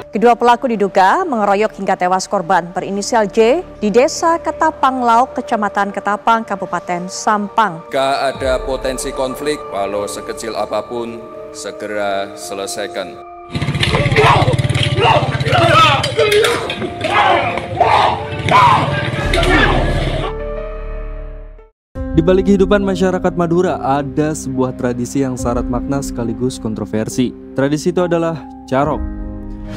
Kedua pelaku diduga mengeroyok hingga tewas korban berinisial J di Desa Ketapang Lauk, Kecamatan Ketapang, Kabupaten Sampang. Jika ada potensi konflik, walau sekecil apapun, segera selesaikan. Di balik kehidupan masyarakat Madura ada sebuah tradisi yang syarat makna sekaligus kontroversi. Tradisi itu adalah carok.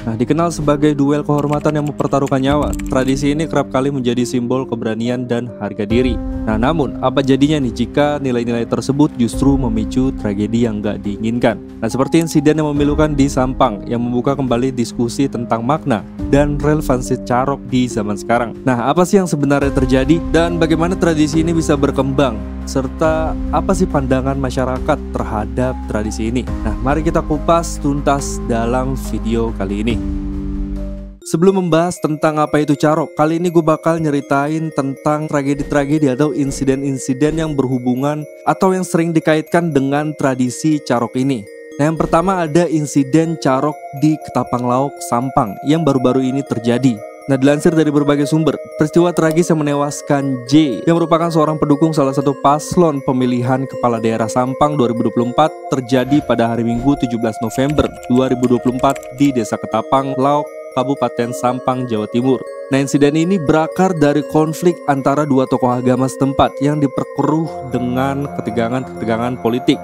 Nah, dikenal sebagai duel kehormatan yang mempertaruhkan nyawa. Tradisi ini kerap kali menjadi simbol keberanian dan harga diri. Nah, namun apa jadinya nih jika nilai-nilai tersebut justru memicu tragedi yang gak diinginkan? Nah, seperti insiden yang memilukan di Sampang yang membuka kembali diskusi tentang makna dan relevansi carok di zaman sekarang. Nah, apa sih yang sebenarnya terjadi dan bagaimana tradisi ini bisa berkembang? Serta apa sih pandangan masyarakat terhadap tradisi ini? Nah, mari kita kupas tuntas dalam video kali ini. Sebelum membahas tentang apa itu carok, kali ini gue bakal nyeritain tentang tragedi-tragedi atau insiden-insiden yang berhubungan atau yang sering dikaitkan dengan tradisi carok ini. Nah, yang pertama ada insiden carok di Ketapang Lauk, Sampang yang baru-baru ini terjadi. Nah, dilansir dari berbagai sumber, peristiwa tragis yang menewaskan J yang merupakan seorang pendukung salah satu paslon pemilihan kepala daerah Sampang 2024 terjadi pada hari Minggu 17 November 2024 di Desa Ketapang Lauk, Kabupaten Sampang, Jawa Timur. Nah, insiden ini berakar dari konflik antara dua tokoh agama setempat yang diperkeruh dengan ketegangan-ketegangan politik.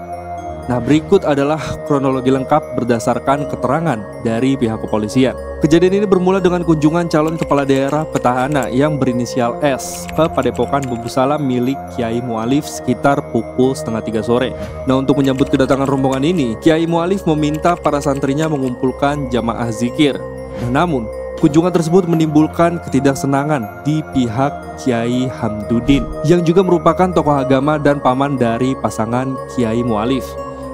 Nah, berikut adalah kronologi lengkap berdasarkan keterangan dari pihak kepolisian. Kejadian ini bermula dengan kunjungan calon kepala daerah petahana yang berinisial S ke Padepokan Bumbu Salam milik Kiai Mu'alif sekitar pukul 2:30 sore. Nah, untuk menyambut kedatangan rombongan ini, Kiai Mu'alif meminta para santrinya mengumpulkan jamaah zikir. Nah, namun kunjungan tersebut menimbulkan ketidaksenangan di pihak Kiai Hamduddin yang juga merupakan tokoh agama dan paman dari pasangan Kiai Mu'alif.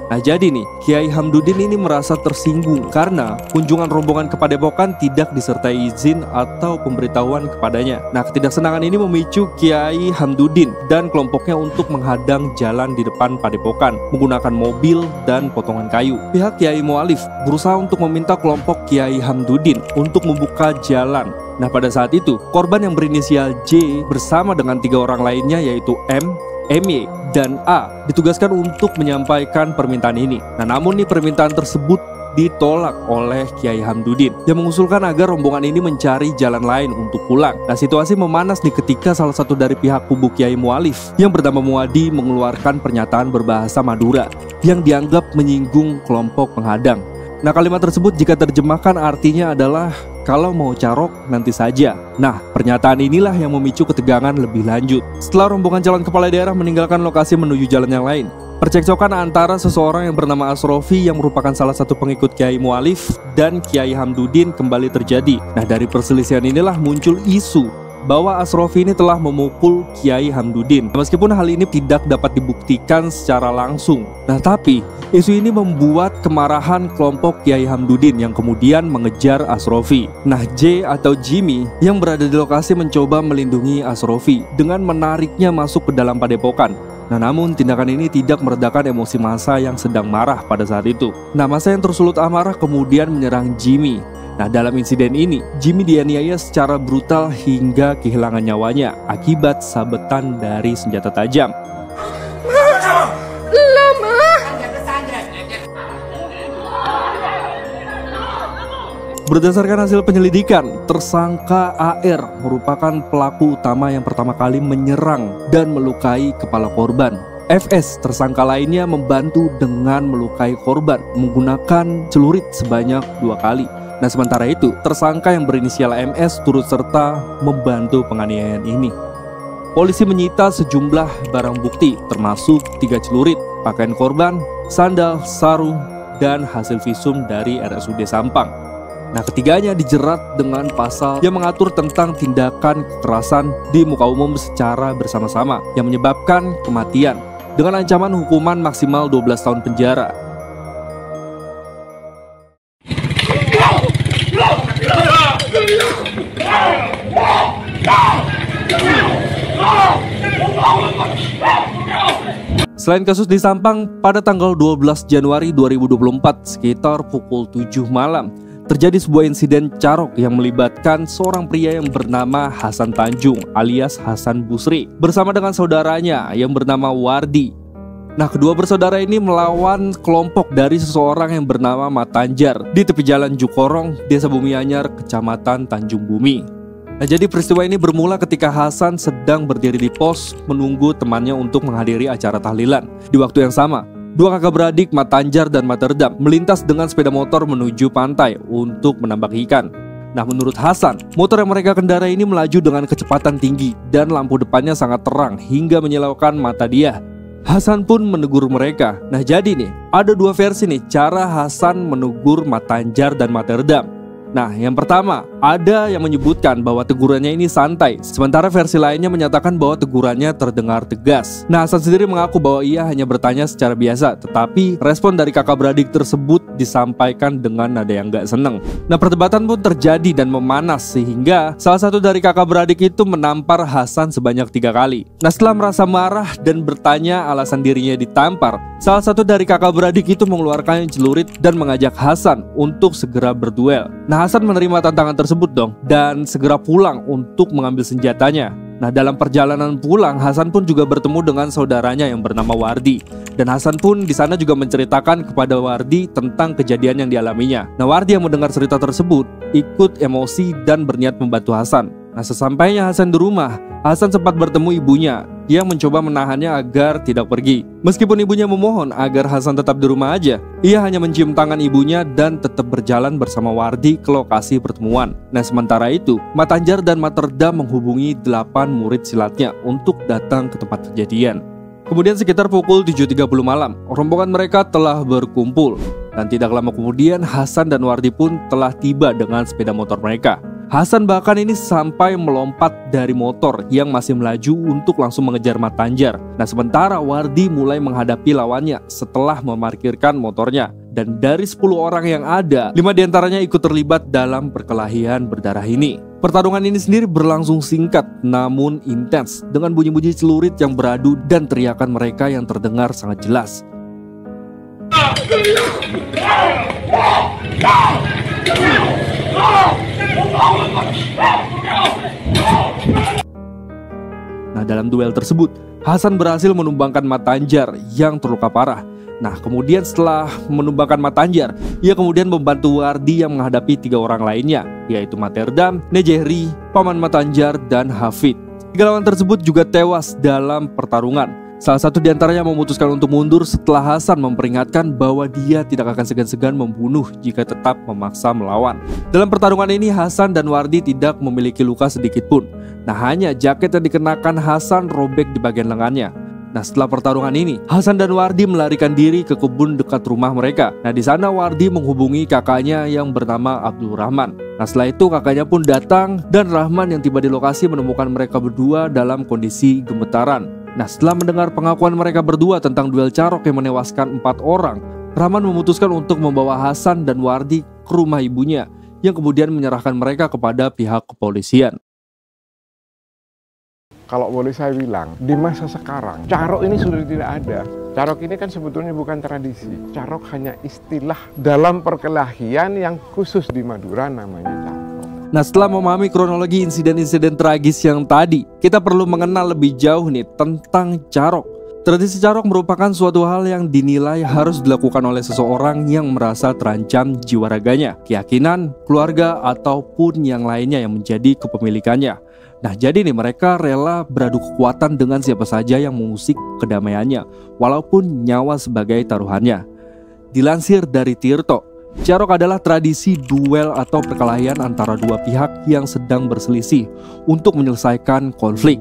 Nah, jadi nih, Kiai Hamduddin ini merasa tersinggung karena kunjungan rombongan ke Padepokan tidak disertai izin atau pemberitahuan kepadanya. Nah, ketidaksenangan ini memicu Kiai Hamduddin dan kelompoknya untuk menghadang jalan di depan Padepokan menggunakan mobil dan potongan kayu. Pihak Kiai Mu'alif berusaha untuk meminta kelompok Kiai Hamduddin untuk membuka jalan. Nah, pada saat itu, korban yang berinisial J bersama dengan 3 orang lainnya yaitu M, MY, dan A ditugaskan untuk menyampaikan permintaan ini. Nah, namun nih permintaan tersebut ditolak oleh Kiai Hamduddin yang mengusulkan agar rombongan ini mencari jalan lain untuk pulang. Nah, situasi memanas nih ketika salah satu dari pihak kubu Kiai Mu'alif yang bernama Muadi mengeluarkan pernyataan berbahasa Madura yang dianggap menyinggung kelompok penghadang. Nah, kalimat tersebut jika terjemahkan artinya adalah kalau mau carok nanti saja. Nah, pernyataan inilah yang memicu ketegangan lebih lanjut. Setelah rombongan calon kepala daerah meninggalkan lokasi menuju jalan yang lain, percekcokan antara seseorang yang bernama Asrofi yang merupakan salah satu pengikut Kiai Mu'alif dan Kiai Hamduddin kembali terjadi. Nah, dari perselisihan inilah muncul isu bahwa Asrofi ini telah memukul Kiai Hamduddin. Meskipun hal ini tidak dapat dibuktikan secara langsung. Nah, tapi isu ini membuat kemarahan kelompok Kiai Hamduddin yang kemudian mengejar Asrofi. Nah, J atau Jimmy yang berada di lokasi mencoba melindungi Asrofi dengan menariknya masuk ke dalam padepokan. Nah, namun tindakan ini tidak meredakan emosi massa yang sedang marah pada saat itu. Nah, massa yang tersulut amarah kemudian menyerang Jimmy. Nah, dalam insiden ini, Jimmy dianiaya secara brutal hingga kehilangan nyawanya akibat sabetan dari senjata tajam. Berdasarkan hasil penyelidikan, tersangka AR merupakan pelaku utama yang pertama kali menyerang dan melukai kepala korban. FS, tersangka lainnya, membantu dengan melukai korban menggunakan celurit sebanyak 2 kali. Nah, sementara itu, tersangka yang berinisial MS turut serta membantu penganiayaan ini. Polisi menyita sejumlah barang bukti termasuk 3 celurit, pakaian korban, sandal, sarung, dan hasil visum dari RSUD Sampang. Nah, ketiganya dijerat dengan pasal yang mengatur tentang tindakan kekerasan di muka umum secara bersama-sama yang menyebabkan kematian dengan ancaman hukuman maksimal 12 tahun penjara. Selain kasus di Sampang, pada tanggal 12 Januari 2024 sekitar pukul 7 malam terjadi sebuah insiden carok yang melibatkan seorang pria yang bernama Hasan Tanjung alias Hasan Busri bersama dengan saudaranya yang bernama Wardi. Nah, kedua bersaudara ini melawan kelompok dari seseorang yang bernama Matanjar di tepi jalan Jukorong, Desa Bumi Anyar, Kecamatan Tanjung Bumi. Nah, jadi peristiwa ini bermula ketika Hasan sedang berdiri di pos menunggu temannya untuk menghadiri acara tahlilan. Di waktu yang sama, dua kakak beradik Matanjar dan Materdam melintas dengan sepeda motor menuju pantai untuk menambak ikan. Nah, menurut Hasan, motor yang mereka kendarai ini melaju dengan kecepatan tinggi dan lampu depannya sangat terang hingga menyilaukan mata dia. Hasan pun menegur mereka. Nah, jadi nih, ada dua versi nih cara Hasan menegur Matanjar dan Materdam. Nah, yang pertama, ada yang menyebutkan bahwa tegurannya ini santai, sementara versi lainnya menyatakan bahwa tegurannya terdengar tegas. Nah, Hasan sendiri mengaku bahwa ia hanya bertanya secara biasa, tetapi respon dari kakak beradik tersebut disampaikan dengan nada yang gak seneng. Nah, perdebatan pun terjadi dan memanas sehingga salah satu dari kakak beradik itu menampar Hasan sebanyak 3 kali. Nah, setelah merasa marah dan bertanya alasan dirinya ditampar, salah satu dari kakak beradik itu mengeluarkan celurit dan mengajak Hasan untuk segera berduel. Nah, Hasan menerima tantangan tersebut dong dan segera pulang untuk mengambil senjatanya. Nah, dalam perjalanan pulang, Hasan pun juga bertemu dengan saudaranya yang bernama Wardi. Dan Hasan pun di sana juga menceritakan kepada Wardi tentang kejadian yang dialaminya. Nah, Wardi yang mendengar cerita tersebut ikut emosi dan berniat membantu Hasan. Nah, sesampainya Hasan di rumah, Hasan sempat bertemu ibunya yang mencoba menahannya agar tidak pergi. Meskipun ibunya memohon agar Hasan tetap di rumah aja, ia hanya mencium tangan ibunya dan tetap berjalan bersama Wardi ke lokasi pertemuan. Nah, sementara itu, Matanjar dan Materdam menghubungi 8 murid silatnya untuk datang ke tempat kejadian. Kemudian sekitar pukul 7.30 malam, rombongan mereka telah berkumpul. Dan tidak lama kemudian, Hasan dan Wardi pun telah tiba dengan sepeda motor mereka. Hasan bahkan ini sampai melompat dari motor yang masih melaju untuk langsung mengejar Matanjar. Nah, sementara Wardi mulai menghadapi lawannya setelah memarkirkan motornya. Dan dari 10 orang yang ada, 5 diantaranya ikut terlibat dalam perkelahian berdarah ini. Pertarungan ini sendiri berlangsung singkat namun intens dengan bunyi-bunyi celurit yang beradu dan teriakan mereka yang terdengar sangat jelas. Nah, dalam duel tersebut, Hasan berhasil menumbangkan Matanjar yang terluka parah. Nah, kemudian setelah menumbangkan Matanjar, ia kemudian membantu Wardi yang menghadapi 3 orang lainnya, yaitu Materdam, Nejehri, Paman Matanjar, dan Hafid. 3 lawan tersebut juga tewas dalam pertarungan. Salah satu diantaranya memutuskan untuk mundur setelah Hasan memperingatkan bahwa dia tidak akan segan-segan membunuh jika tetap memaksa melawan. Dalam pertarungan ini, Hasan dan Wardi tidak memiliki luka sedikit pun. Nah, hanya jaket yang dikenakan Hasan robek di bagian lengannya. Nah, setelah pertarungan ini, Hasan dan Wardi melarikan diri ke kebun dekat rumah mereka. Nah, di sana Wardi menghubungi kakaknya yang bernama Abdul Rahman. Nah, setelah itu kakaknya pun datang dan Rahman yang tiba di lokasi menemukan mereka berdua dalam kondisi gemetaran. Nah, setelah mendengar pengakuan mereka berdua tentang duel carok yang menewaskan 4 orang, Rahman memutuskan untuk membawa Hasan dan Wardi ke rumah ibunya yang kemudian menyerahkan mereka kepada pihak kepolisian. Kalau boleh saya bilang, di masa sekarang, carok ini sudah tidak ada. Carok ini kan sebetulnya bukan tradisi. Carok hanya istilah dalam perkelahian yang khusus di Madura namanya carok. Nah, setelah memahami kronologi insiden-insiden tragis yang tadi, kita perlu mengenal lebih jauh nih tentang carok. Tradisi carok merupakan suatu hal yang dinilai harus dilakukan oleh seseorang yang merasa terancam jiwa raganya, keyakinan, keluarga, ataupun yang lainnya yang menjadi kepemilikannya. Nah, jadi nih mereka rela beradu kekuatan dengan siapa saja yang mengusik kedamaiannya, walaupun nyawa sebagai taruhannya. Dilansir dari Tirto, carok adalah tradisi duel atau perkelahian antara dua pihak yang sedang berselisih untuk menyelesaikan konflik.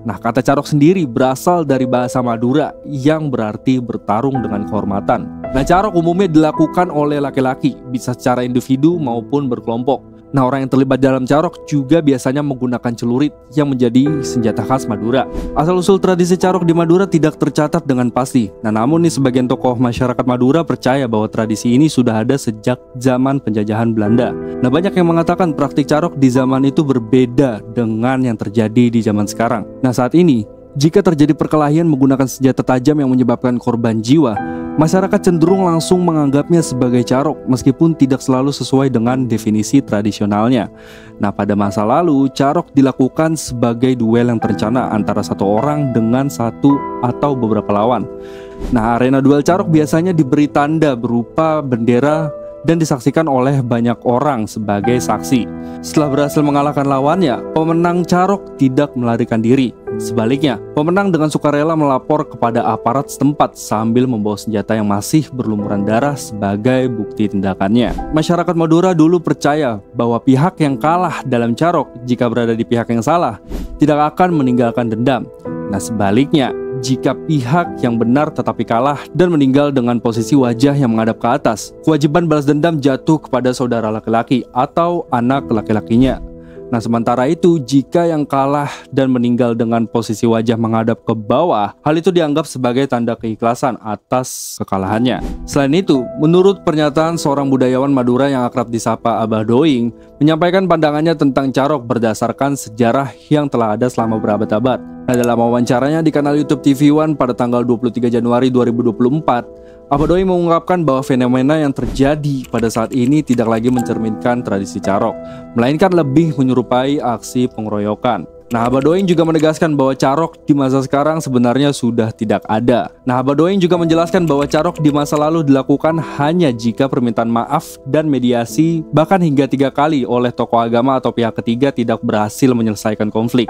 Nah, kata carok sendiri berasal dari bahasa Madura yang berarti bertarung dengan kehormatan. Nah, carok umumnya dilakukan oleh laki-laki, bisa secara individu maupun berkelompok. Nah, orang yang terlibat dalam carok juga biasanya menggunakan celurit yang menjadi senjata khas Madura. Asal-usul tradisi carok di Madura tidak tercatat dengan pasti. Nah, namun nih sebagian tokoh masyarakat Madura percaya bahwa tradisi ini sudah ada sejak zaman penjajahan Belanda. Nah, banyak yang mengatakan praktik carok di zaman itu berbeda dengan yang terjadi di zaman sekarang. Nah, saat ini jika terjadi perkelahian menggunakan senjata tajam yang menyebabkan korban jiwa, masyarakat cenderung langsung menganggapnya sebagai carok meskipun tidak selalu sesuai dengan definisi tradisionalnya. Nah, pada masa lalu, carok dilakukan sebagai duel yang terencana antara satu orang dengan satu atau beberapa lawan. Nah, arena duel carok biasanya diberi tanda berupa bendera dan disaksikan oleh banyak orang sebagai saksi. Setelah berhasil mengalahkan lawannya, pemenang carok tidak melarikan diri. Sebaliknya, pemenang dengan sukarela melapor kepada aparat setempat sambil membawa senjata yang masih berlumuran darah sebagai bukti tindakannya. Masyarakat Madura dulu percaya bahwa pihak yang kalah dalam carok jika berada di pihak yang salah tidak akan meninggalkan dendam. Nah, sebaliknya, jika pihak yang benar tetapi kalah dan meninggal dengan posisi wajah yang menghadap ke atas, kewajiban balas dendam jatuh kepada saudara laki-laki atau anak laki-lakinya. Nah, sementara itu, jika yang kalah dan meninggal dengan posisi wajah menghadap ke bawah, hal itu dianggap sebagai tanda keikhlasan atas kekalahannya. Selain itu, menurut pernyataan seorang budayawan Madura yang akrab disapa Abah Doing, menyampaikan pandangannya tentang carok berdasarkan sejarah yang telah ada selama berabad-abad. Nah, dalam wawancaranya di kanal YouTube TV One pada tanggal 23 Januari 2024, Abah Doing mengungkapkan bahwa fenomena yang terjadi pada saat ini tidak lagi mencerminkan tradisi carok, melainkan lebih menyerupai aksi pengeroyokan. Nah, Abah Doing juga menegaskan bahwa carok di masa sekarang sebenarnya sudah tidak ada. Nah, Abah Doing juga menjelaskan bahwa carok di masa lalu dilakukan hanya jika permintaan maaf dan mediasi bahkan hingga 3 kali oleh tokoh agama atau pihak ketiga tidak berhasil menyelesaikan konflik.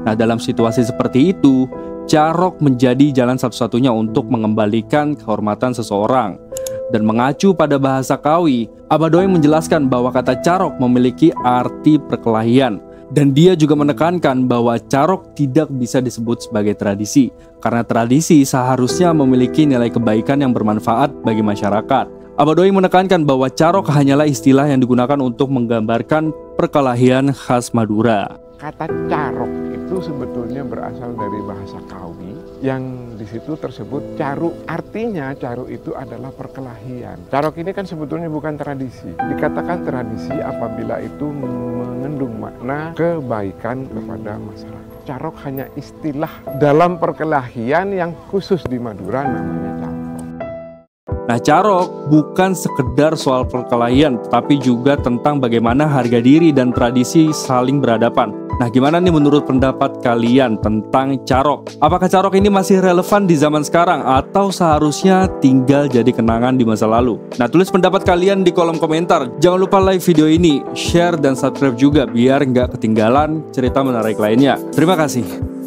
Nah, dalam situasi seperti itu, carok menjadi jalan satu-satunya untuk mengembalikan kehormatan seseorang. Dan mengacu pada bahasa Kawi, Abah Doing menjelaskan bahwa kata carok memiliki arti perkelahian. Dan dia juga menekankan bahwa carok tidak bisa disebut sebagai tradisi, karena tradisi seharusnya memiliki nilai kebaikan yang bermanfaat bagi masyarakat. Abah Doing menekankan bahwa carok hanyalah istilah yang digunakan untuk menggambarkan perkelahian khas Madura. Kata carok itu sebetulnya berasal dari bahasa Kawi yang di situ tersebut caruk. Artinya caruk itu adalah perkelahian. Carok ini kan sebetulnya bukan tradisi. Dikatakan tradisi apabila itu mengandung makna kebaikan kepada masyarakat. Carok hanya istilah dalam perkelahian yang khusus di Madura namanya carok. Nah, carok bukan sekedar soal perkelahian, tetapi juga tentang bagaimana harga diri dan tradisi saling berhadapan. Nah, gimana nih menurut pendapat kalian tentang carok? Apakah carok ini masih relevan di zaman sekarang atau seharusnya tinggal jadi kenangan di masa lalu? Nah, tulis pendapat kalian di kolom komentar. Jangan lupa like video ini, share dan subscribe juga biar nggak ketinggalan cerita menarik lainnya. Terima kasih.